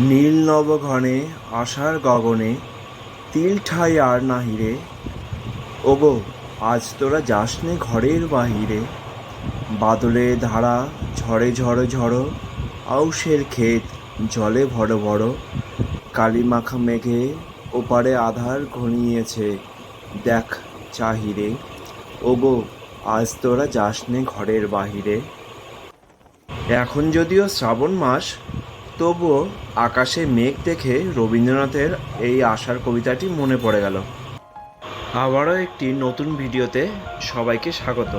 নীল নবঘনে আশার গগনে তিল ঠাঁই আর নাহি রে। ওগো আজ তোরা যাসনে ঘরের বাহিরে। বাদলে ধারা ঝড়ে ঝড়ো ঝড়ো, আউশের ক্ষেত জলে ভরো ভরো। কালি মাখা মেঘে ওপারে আধার ঘনিয়েছে, দেখ চাহিরে। ওগো আজ তোরা যাসনে ঘরের বাহিরে। এখন যদিও শ্রাবণ মাস, তবুও আকাশে মেঘ দেখে রবীন্দ্রনাথের এই আশার কবিতাটি মনে পড়ে গেল। আবারও একটি নতুন ভিডিওতে সবাইকে স্বাগত।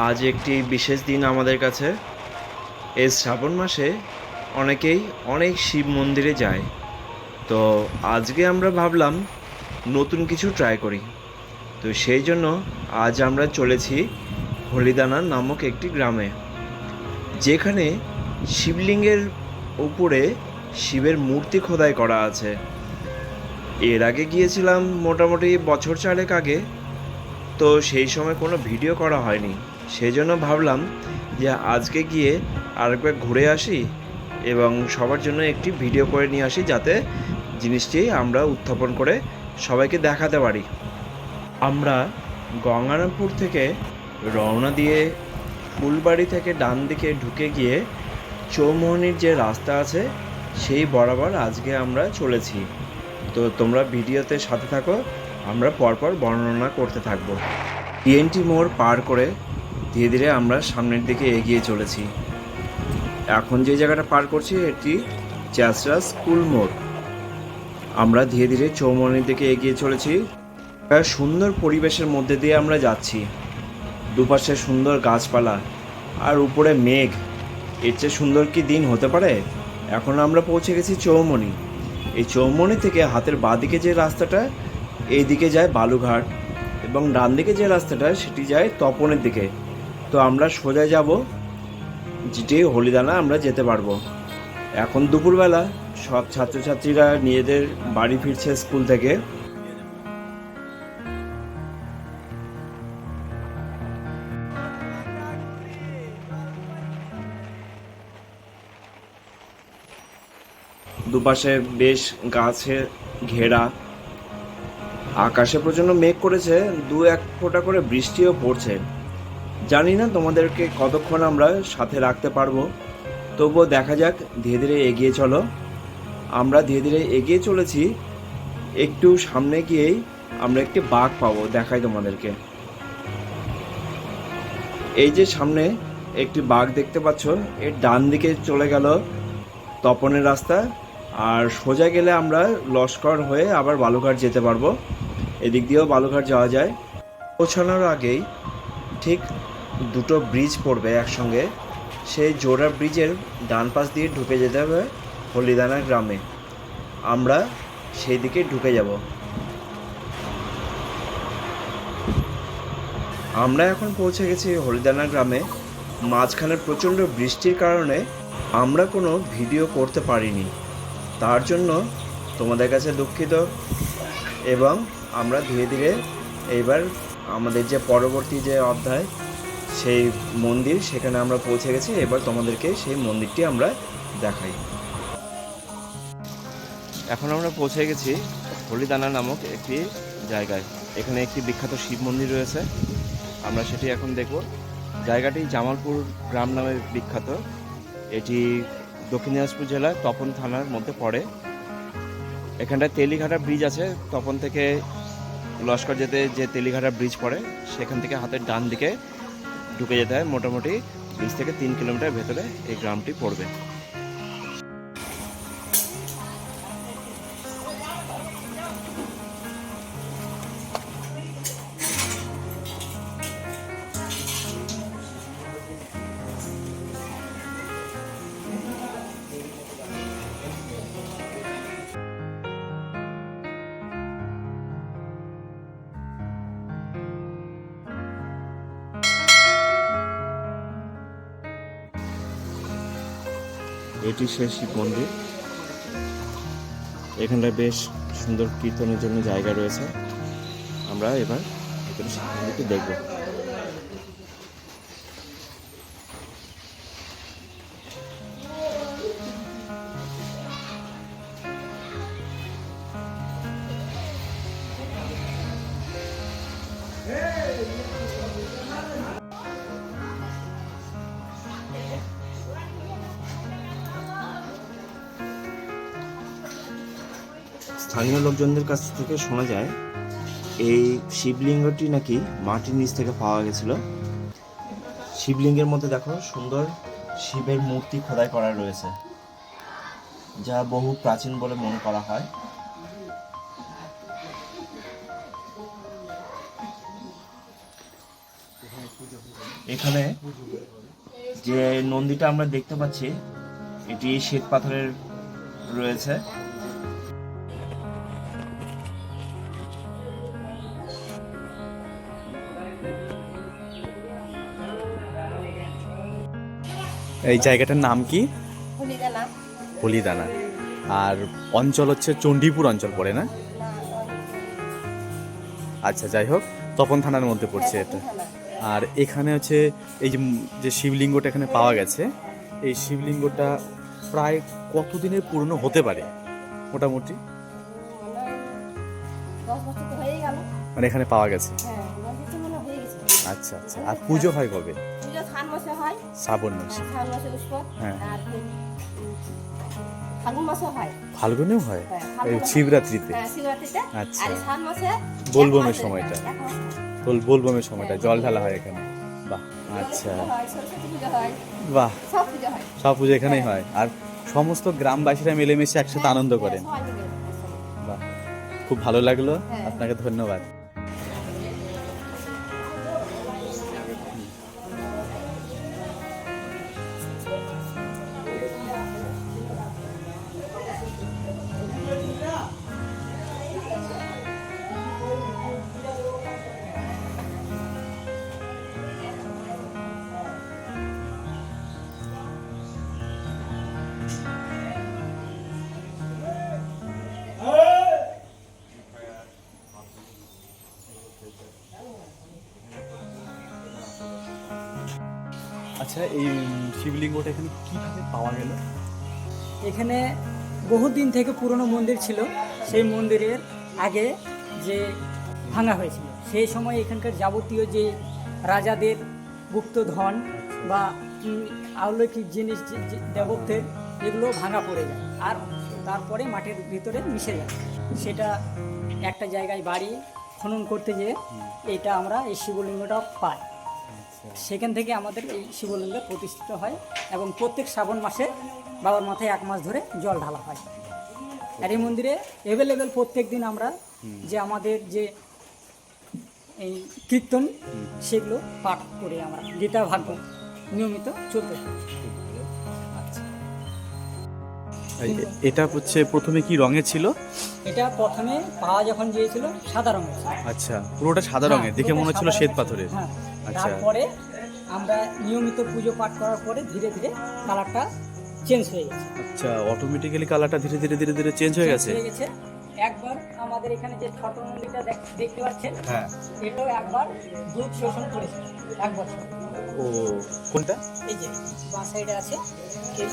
আজ একটি বিশেষ দিন আমাদের কাছে। এই শ্রাবণ মাসে অনেকেই অনেক শিব মন্দিরে যায়, তো আজকে আমরা ভাবলাম নতুন কিছু ট্রাই করি। তো সেই জন্য আজ আমরা চলেছি হলিদানা নামক একটি গ্রামে, যেখানে শিবলিঙ্গের উপরে শিবের মূর্তি খোদাই করা আছে। এর আগে গিয়েছিলাম মোটামুটি বছর চারেক আগে, তো সেই সময় কোনো ভিডিও করা হয়নি। সেই জন্য ভাবলাম যে আজকে গিয়ে আরেকবার ঘুরে আসি এবং সবার জন্য একটি ভিডিও করে নিয়ে আসি, যাতে জিনিসটি আমরা উত্থাপন করে সবাইকে দেখাতে পারি। আমরা গঙ্গারামপুর থেকে রওনা দিয়ে ফুলবাড়ি থেকে ডান দিকে ঢুকে গিয়ে চৌমোহনীর যে রাস্তা আছে সেই বরাবর আজকে আমরা চলেছি। তো তোমরা ভিডিওতে সাথে থাকো, আমরা পরপর বর্ণনা করতে থাকবো। টিএনটি মোড় পার করে ধীরে ধীরে আমরা সামনের দিকে এগিয়ে চলেছি। এখন যে জায়গাটা পার করছি এটি চ্যাসরা স্কুল মোড়। আমরা ধীরে ধীরে চৌমোহনীর দিকে এগিয়ে চলেছি। সুন্দর পরিবেশের মধ্যে দিয়ে আমরা যাচ্ছি, দুপাশে সুন্দর গাছপালা আর উপরে মেঘ। এর চেয়ে সুন্দর কি দিন হতে পারে। এখন আমরা পৌঁছে গেছি চৌমনি। এই চৌমনি থেকে হাতের বাঁদিকে যে রাস্তাটা এই দিকে যায় বালুঘাট, এবং ডান দিকে যে রাস্তাটা সেটি যায় তপনের দিকে। তো আমরা সোজা যাব, যেটি হলিদানা আমরা যেতে পারবো। এখন দুপুরবেলা সব ছাত্রছাত্রীরা নিজেদের বাড়ি ফিরছে স্কুল থেকে। দুপাশে বেশ গাছে ঘেরা, আকাশে প্রচণ্ড মেঘ করেছে, দু এক ফোঁটা করে বৃষ্টিও পড়ছে। জানি না তোমাদেরকে কতক্ষণ আমরা সাথে রাখতে পারবো, তবুও দেখা যাক। ধীরে ধীরে এগিয়ে চলো। আমরা ধীরে ধীরে এগিয়ে চলেছি। একটু সামনে গিয়েই আমরা একটি বাঘ পাবো, দেখাই তোমাদেরকে। এই যে সামনে একটি বাঘ দেখতে পাচ্ছ, এর ডান দিকে চলে গেল তপনের রাস্তা, আর সোজা গেলে আমরা লস্কর হয়ে আবার বালুঘাট যেতে পারবো। এদিক দিয়েও বালুঘাট যাওয়া যায়। পৌঁছানোর আগেই ঠিক দুটো ব্রিজ পড়বে একসঙ্গে, সেই জোড়া ব্রিজের ডান পাশ দিয়ে ঢুকে যেতে হবে হলিদানা গ্রামে। আমরা সেই দিকে ঢুকে যাব। আমরা এখন পৌঁছে গেছি হলিদানা গ্রামে। মাঝখানে প্রচণ্ড বৃষ্টির কারণে আমরা কোনো ভিডিও করতে পারিনি, তার জন্য তোমাদের কাছে দুঃখিত। এবং আমরা ধীরে ধীরে এইবার আমাদের যে পরবর্তী যে অধ্যায়, সেই মন্দির, সেখানে আমরা পৌঁছে গেছি। এবার তোমাদেরকে সেই মন্দিরটি আমরা দেখাই। এখন আমরা পৌঁছে গেছি হলিদানা নামক একটি জায়গায়। এখানে একটি বিখ্যাত শিব মন্দির রয়েছে, আমরা সেটি এখন দেখব। জায়গাটি জামালপুর গ্রাম নামে বিখ্যাত। এটি দক্ষিণ দিনাজপুর জেলার তপন থানার মধ্যে পড়ে। এখানটায় তেলিঘাটা ব্রিজ আছে। তপন থেকে লস্কর যেতে যে তেলিঘাটা ব্রিজ পড়ে, সেখান থেকে হাতের ডান দিকে ঢুকে যেতে হয়। মোটামুটি ব্রিজ থেকে 3 কিলোমিটার ভেতরে এই গ্রামটি পড়বে। এটি সেই শিব মন্দির। এখানটায় বেশ সুন্দর কীর্তনের জন্য জায়গা রয়েছে। আমরা এবার ভিতরে শিব মন্দিরটি দেখব। স্থানীয় লোকজনদের কাছ থেকে শোনা যায় এই শিবলিঙ্গটি নাকি মাটির নিচ থেকে পাওয়া গেছিল। শিবলিঙ্গের মধ্যে দেখো সুন্দর শিবের মূর্তি খোদাই করা রয়েছে, যা বহু প্রাচীন বলে মনে করা হয়। এখানে যে নন্দীটা আমরা দেখতে পাচ্ছি এটি শ্বেত পাথরের রয়েছে। এই জায়গাটার নাম কি? হলিদানা। হলিদানা। আর অঞ্চল হচ্ছে চণ্ডীপুর অঞ্চল পড়ে না? আচ্ছা, যাই হোক, তপন থানার মধ্যে পড়ছে এটা। আর এখানে হচ্ছে এই যে শিবলিঙ্গটা এখানে পাওয়া গেছে, এই শিবলিঙ্গটা প্রায় কতদিনের পুরনো হতে পারে মোটামুটি? 10 বছর তো হয়েই গেল। মানে এখানে পাওয়া গেছে। হ্যাঁ, 10 বছর মনে হয়ে গেছে। আচ্ছা আচ্ছা। আর পুজো হয় কবে? পুজো শ্রাবণ মাসে হয়। শ্রাবণ মাসে। শ্রাবণ মাসে উৎসব। হ্যাঁ। আর ফাল্গুন মাসে হয়। ফাল্গুনেও হয়? হ্যাঁ, এই ফাল্গুনে। শিবরাত্রিতে? হ্যাঁ, শিবরাত্রিতে। আচ্ছা। আর শ্রাবণ মাসে বোলবমের এক মাসে, সময়টা। এক মাসে। বোলবমের সময়টা জল ঢালা হয় এখানে। বাহ, আচ্ছা, পুজো হয়, সরস্বতী পুজো হয়, বাহ, সব পুজো হয়। সব পুজো এখানেই হয়। আর সমস্ত গ্রামবাসীরা মিলেমিশে একসাথে আনন্দ করেন। সবাই মিলে। বাহ, খুব ভালো লাগলো, হ্যাঁ। আপনাকে ধন্যবাদ। আচ্ছা, এই শিবলিঙ্গটা এখানে কিভাবে পাওয়া গেল? এখানে বহুদিন থেকে পুরনো মন্দির ছিল, সেই মন্দিরের আগে যে ভাঙা হয়েছিল, সেই সময় এখানকার যাবতীয় যে রাজাদের গুপ্তধন বা অলৌকিক জিনিস দেবত্বের এগুলো ভাঙা পড়ে যায়, আর তারপরে মাটির ভিতরে মিশে যায়। সেটা একটা জায়গায় বাড়ি খনন করতে যেয়ে এটা আমরা এই শিবলিঙ্গটা পাই। সেখান থেকে আমাদের এই শিবলিঙ্গ প্রতিষ্ঠিত হয় এবং প্রত্যেক শ্রাবণ মাসে বাবার মাথায় 1 মাস ধরে জল ঢালা হয়। আর এই মন্দিরে অ্যাভেলেবেল প্রত্যেক দিন আমরা যে আমাদের যে এই কীর্তন সেগুলো পাঠ করে আমরা গীতা ভাগবত নিয়মিত চলতে থাকি। এটা হচ্ছে প্রথমে কি রঙের ছিল? এটা প্রথমে পাওয়া যখন গিয়েছিল সাদা রঙের ছিল। আচ্ছা, পুরোটা সাদা রঙের, দেখে মনে হচ্ছিল শ্বেত পাথরের। হ্যাঁ, আচ্ছা। তারপরে আমরা নিয়মিত পুজো পাঠ করার পরে ধীরে ধীরে কালারটা চেঞ্জ হয়ে গেছে। আচ্ছা, অটোমেটিক্যালি কালারটা ধীরে ধীরে ধীরে ধীরে চেঞ্জ হয়ে গেছে। একবার আমাদের এখানে যে ছোট মন্দিরটা দেখতে পাচ্ছেন, হ্যাঁ, এটাও একবার দুধ শোষণ করেছে 1 বছর। ও কোনটা? এই যে বাঁ সাইডে আছে, এই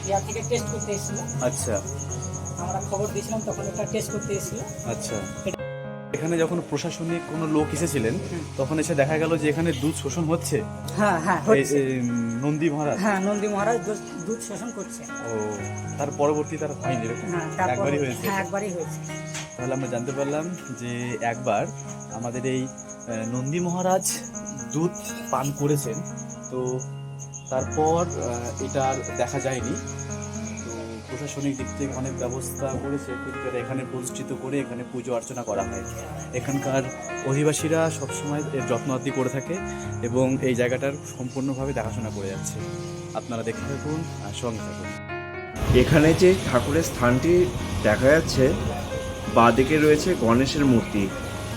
ইয়ার থেকে টেস্ট করতে এসেছিল। আচ্ছা, আমরা খবর দিয়েছিলাম, তখন এটা টেস্ট করতে এসেছিল। আচ্ছা। এখানে যখন প্রশাসনিক কোনো লোক এসেছিলেন তখন এসে দেখা গেল যে এখানে দুধ শোষণ হচ্ছে। হ্যাঁ হ্যাঁ, এই হচ্ছে। নন্দী মহারাজ। হ্যাঁ, নন্দী মহারাজ দুধ শোষণ করছে। ও, তার পরবর্তী তার হয়নি এরকম? হ্যাঁ, তারপর একবারই হয়েছে। হ্যাঁ, একবারই হয়েছে। তাহলে আমরা জানতে পারলাম যে একবার আমাদের এই নন্দী মহারাজ দুধ পান করেছেন, তো তারপর এটা আর দেখা যায়নি। তো প্রশাসনিক দিক থেকে অনেক ব্যবস্থা করেছে, কিন্তু এটা এখানে প্রতিষ্ঠিত করে এখানে পুজো অর্চনা করা হয়। এখানকার অধিবাসীরা সবসময় এর যত্ন আত্তি করে থাকে এবং এই জায়গাটার সম্পূর্ণভাবে দেখাশোনা করে যাচ্ছে। আপনারা দেখতে থাকুন আর সঙ্গে থাকুন। এখানে যে ঠাকুরের স্থানটি দেখা যাচ্ছে, বাঁ দিকে রয়েছে গণেশের মূর্তি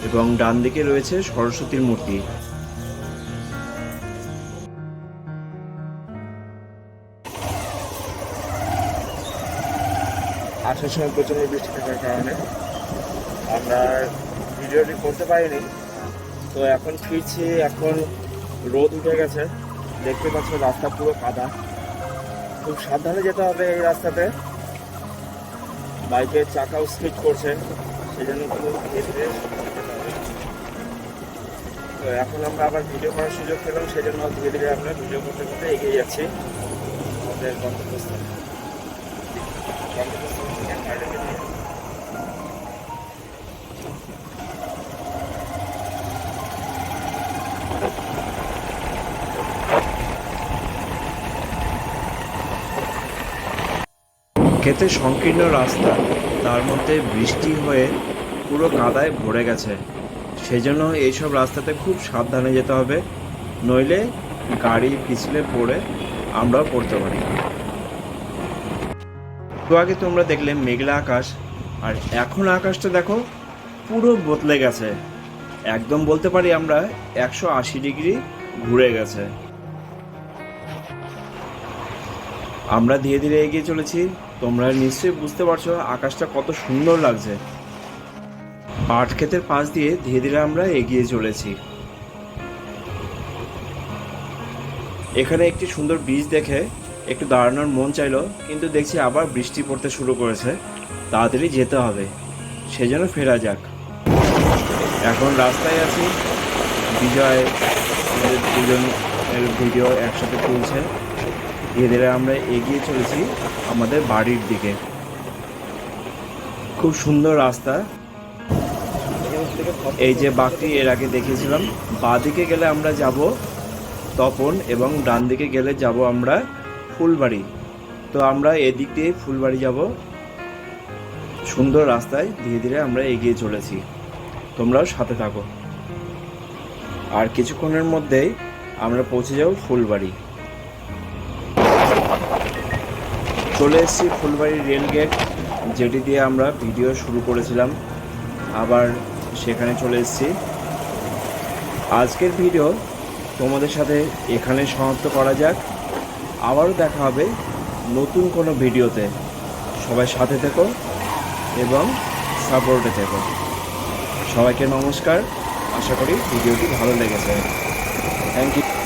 এবং ডান দিকে রয়েছে সরস্বতীর মূর্তি। আসার সময় প্রচণ্ড বৃষ্টি থাকার কারণে আমরা ভিডিওটি করতে পারিনি, তো এখন ফিরছি। এখন রোদ উঠে গেছে, দেখতে পাচ্ছ রাস্তা পুরো কাদা। খুব সাবধানে যেতে হবে এই রাস্তাতে, বাইকের চাকাও স্লিপ করছে, সেই জন্য খুব ধীরে ধীরে যেতে হবে। তো এখন আমরা আবার ভিডিও করার সুযোগ পেলাম, সেই জন্য ধীরে ধীরে আমরা ভিডিও করতে করতে এগিয়ে যাচ্ছি আমাদের গন্তব্যস্থানে থেকে বাইরে বেরিয়ে। ক্ষেতের সংকীর্ণ রাস্তা, তার মধ্যে বৃষ্টি হয়ে পুরো কাদায় ভরে গেছে। সেজন্য এইসব রাস্তাতে খুব সাবধানে যেতে হবে, নইলে গাড়ি পিছলে পড়ে আমরাও পড়তে পারি। তো আগে তোমরা দেখলে মেঘলা আকাশ, আর এখন আকাশটা দেখো পুরো বদলে গেছে। একদম বলতে পারি আমরা 180 ডিগ্রি ঘুরে গেছে। আমরা ধীরে ধীরে এগিয়ে চলেছি। তোমরা নিশ্চয়ই বুঝতে পারছো আকাশটা কত সুন্দর লাগছে। পাট ক্ষেতের পাশ দিয়ে ধীরে ধীরে আমরা এগিয়ে চলেছি। এখানে একটি সুন্দর বীজ দেখে একটু দাঁড়ানোর মন চাইলো, কিন্তু দেখছি আবার বৃষ্টি পড়তে শুরু করেছে, তাড়াতাড়ি যেতে হবে, সেজন্য ফেরা যাক। এখন রাস্তায় আছি, বিজয় আমাদের দুজনের ভিডিও একসাথে তুলছে। ধীরে ধীরে আমরা এগিয়ে চলেছি আমাদের বাড়ির দিকে। খুব সুন্দর রাস্তা। এই যে বাঘটি এর আগে দেখিয়েছিলাম, বাঁদিকে গেলে আমরা যাব তপন এবং ডান দিকে গেলে যাব আমরা ফুলবাড়ি। তো আমরা এদিক দিয়ে ফুলবাড়ি যাব। সুন্দর রাস্তায় ধীরে ধীরে আমরা এগিয়ে চলেছি, তোমরাও সাথে থাকো। আর কিছুক্ষণের মধ্যেই আমরা পৌঁছে যাব ফুলবাড়ি। চলে এসেছি ফুলবাড়ির রেল গেট, যেটি দিয়ে আমরা ভিডিও শুরু করেছিলাম, আবার সেখানে চলে এসেছি। আজকের ভিডিও তোমাদের সাথে এখানে সমাপ্ত করা যাক। আবারও দেখা হবে নতুন কোনো ভিডিওতে। সবাই সাথে থেকো এবং সাপোর্টে থেকো। সবাইকে নমস্কার। আশা করি ভিডিওটি ভালো লেগেছে। Thank you.